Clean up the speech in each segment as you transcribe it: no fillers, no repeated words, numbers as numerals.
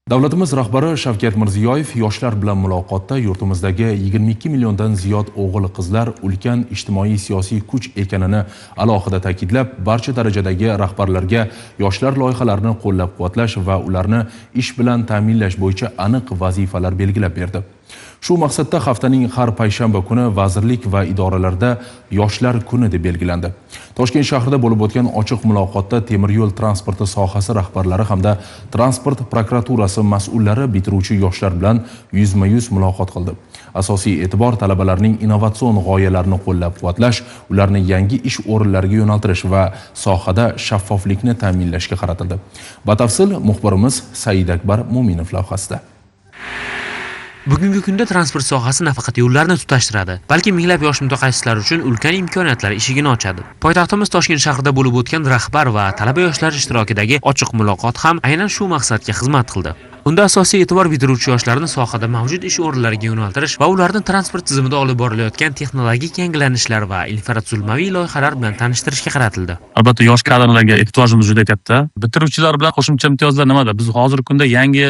Davlatimiz rahbari Shavkat Mirziyoyev yoshlar bilan muloqotda yurtimizdagi 22 milliondan ziyod o'g'il-qizlar ulkan ijtimoiy-siyosiy kuch ekanini alohida ta'kidlab, barcha darajadagi rahbarlarga yoshlar loyihalarini qo'llab-quvvatlash va ularni ish bilan ta'minlash bo'yicha aniq vazifalar belgilab berdi. Shu maqsadda haftaning har payshanba kuni vazirlik va idoralarda yoshlar kuni deb belgilandi. Toshkent shahrida bo'lib o'tgan ochiq muloqotda temir yo'l transporti sohasi rahbarlari hamda transport prokuraturasi mas'ullari bitiruvchi yoshlar bilan yuzma-yuz muloqot qildi. Asosiy e'tibor talabalarning innovatsion g'oyalarini qo'llab-quvvatlash, ularni yangi ish o'rinlariga yo'naltirish va sohada shaffoflikni ta'minlashga qaratildi. Batafsil muxbirimiz Said Akbar Mo'minov lavhasida. Bugungi kunda transport sohasi nafaqat yo'llarni tutashtiradi, balki minglab yosh mutaxassislar uchun ulkan imkoniyatlar eshigini ochadi. Poytaxtimiz Toshkent shahrida bo'lib o'tgan rahbar va talaba yoshlar ishtirokidagi ochiq muloqot ham aynan shu maqsadga xizmat qildi. Unda asosiy e'tibor bitiruvchi yoshlarni sohada mavjud ish o'rinlariga yo'naltirish va ularni transport tizimida olib borilayotgan texnologik yangilanishlar va infratuzilmaviy loyihalar bilan tanishtirishga qaratildi. Albatta yosh kadrlarga ehtiyojimiz juda katta. Bitiruvchilar bilan qo'shimcha imtiyozlar nimada? Biz hozirgi kunda yangi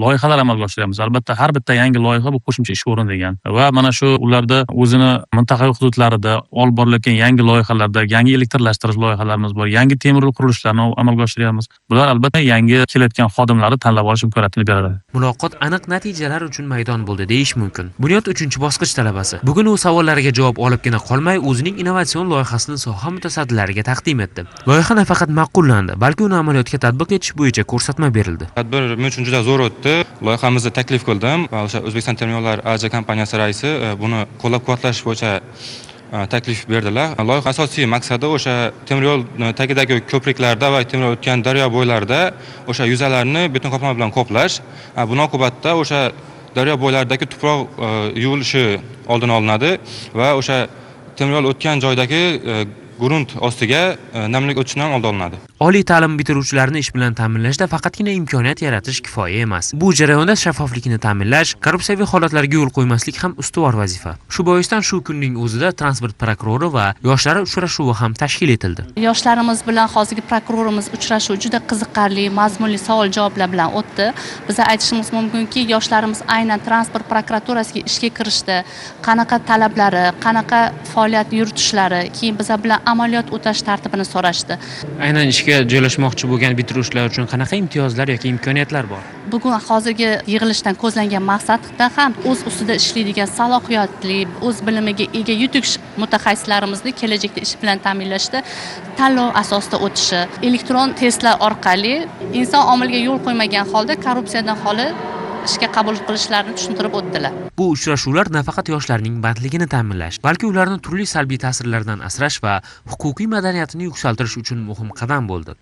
loyihalar amalga oshiryapmiz. Albatta har bitta yangi loyiha bu qo'shimcha ish o'rni degan. Va mana shu ularda o'zini mintaqaviy hududlarida olib borilayotgan yangi loyihalarda yangi elektrlashtirish loyihalarimiz bor. Yangi temir yo'l qurilishlarini amalga oshiryapmiz. Bular albatta yangi kelayotgan xodimlarni tanlab olish imkoniyatini beradi. Muloqot aniq natijalar uchun maydon bo'ldi deyish mumkin. Bunyod 3-bosqich talabasi. Bugun u savollariga javob olibgina qolmay, o'zining innovatsion loyihasini soha mutasaddilariga taqdim etdi. Loyiha nafaqat ma'qullandi, balki uni amaliyotga tatbiq etish bo'yicha ko'rsatma berildi. Tadbir men uchun juda zo'r o'tdi. Loyihamizni taklif qildim va o'sha O'zbekiston temir yo'llar AJ kompaniyasi raisi buni qo'llab-quvvatlash bo'yicha taklif berdilar. Loyiha asosiy maqsadi o'sha temir yo'l tagidagi ko'priklarda va temir yo'l o'tgan daryo bo'ylarida o'sha yuzalarni beton qoplama bilan qoplash. Buning oqibatida o'sha daryo bo'ylaridagi tuproq yuvilishi oldini olinadi va o'sha temir yo'l o'tgan joydagi grunt ostiga namlik o'tishidan oldin olinadi. Oliy ta'lim bitiruvchilarini ish bilan ta'minlashda faqatgina imkoniyat yaratish kifoya emas. Bu jarayonda shaffoflikni ta'minlash, korrupsiyaviy holatlarga yo'l qo'ymaslik ham ustuvor vazifa. Shu boisdan shu kunning o'zida transport prokurori va yoshlar uchrashuvi ham tashkil etildi. Yoshlarimiz bilan hozirgi prokurorimiz uchrashuvi juda qiziqarli, mazmunli savol-javoblar bilan o'tdi. Biz aytishimiz mumkinki, yoshlarimiz aynan transport prokuraturasiga ishga kirishdi, qanaqa talablari, qanaqa faoliyat yuritishlari, keyin biz bilan amaliyot o'tash tartibini so'rashdi. Aynan ishga joylashmoqchi bo'lgan bitiruvchilar uchun qanaqa imtiyozlar yoki imkoniyatlar bor? Bugun hozirgi yig'ilishdan ko'zlangan maqsadda ham o'z ustida ishlaydigan salohiyatli, o'z bilimiga ega yutuq mutaxassislarimizni kelajakda ish bilan ta'minlashda tanlov asosida o'tishi, elektron testlar orqali inson omiliga yo'l qo'ymagan holda korrupsiyadan xoli ishga qabul qilishlarini tushuntirib o'tdilar. Bu uchrashuvlar nafaqat yoshlarning bandligini ta'minlash, balki ularni turli salbiy ta'sirlardan asrash va huquqiy madaniyatini yuksaltirish uchun muhim qadam bo'ldi.